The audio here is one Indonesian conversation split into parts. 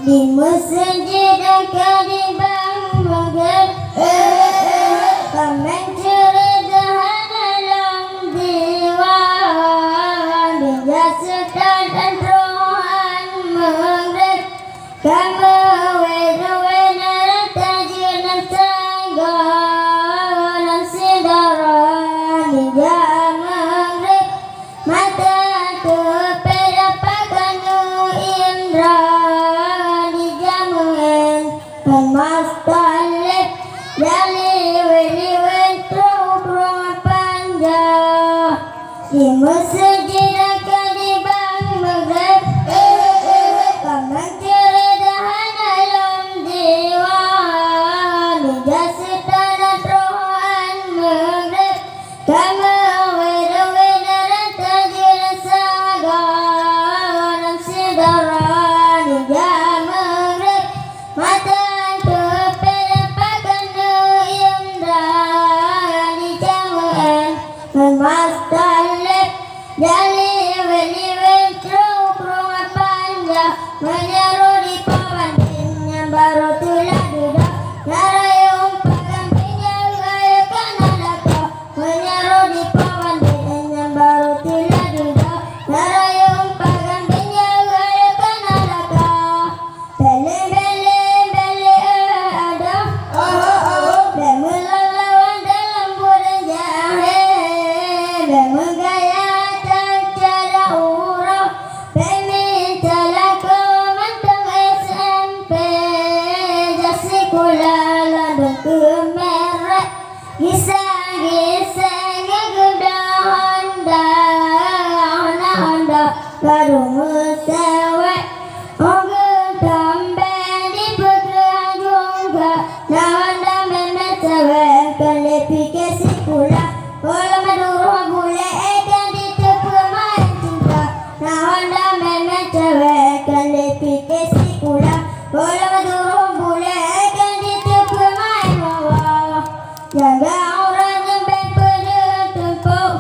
di masjid kadimbang magar kemencuri dalam diwan dijasa dan rohan mengrek kamu wedu-wedu tajiran sanggalan sidaran dijam mengrek mata kepedapakan indra dijamun emas talib liwen terubung panjang di masjid kadimbang maghrib kemencuri dalam diwan dijasa dan rohan mengrek kamu wedu-wedu tajiran sanggalan sidaran dijam mengrek mata kepedapakan indra dijamun emas talib liwen terubung panjang menyeru di pawandinnya baru tulah duda narayung pagampingnya gaya kanalaka menyeru di pawandinnya baru tulah duda narayung pagampingnya gaya kanalaka beli ada bemulalawan dalam bulan jahe bemegaya cara urau peminta laku manteng SMP jasi kula ladung kemerek gisang-gisang ngegeda Honda ladung sewek ogen tambe di pekerjaan juga nah Honda memet sewek kelepiasi kula kalau maduruh bule kan ditepu main cinta nah Honda memet sewek kelepiasi kula kalau maduruh bule kan ditepu main wawa jaga orang yang berpenuh tempuk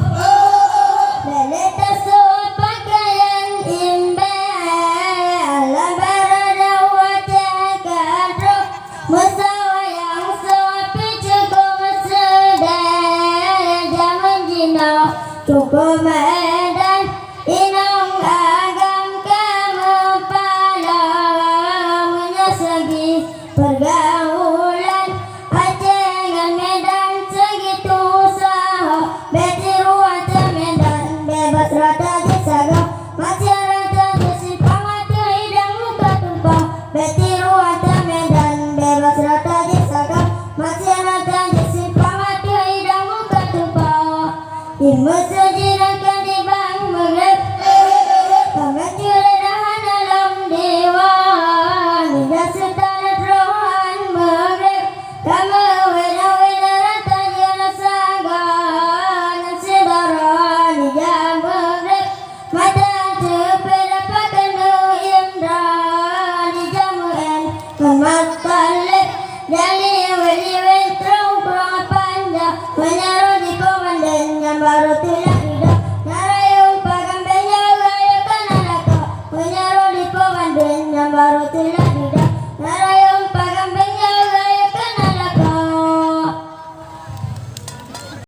beli tasut pakaian imbel ala barada wajah kadro musawa yang sopi cukup sedang zaman jino cukup medan inong agam kamu palang menyesagi pergaulan ajengan medan segitu usaha beti ruwata medan bebas rata disaga masih rata disipang mati hidang muka tumpah beti ruwata medan bebas rata disaga masih rata disipang mati hidang muka tumpah di masjid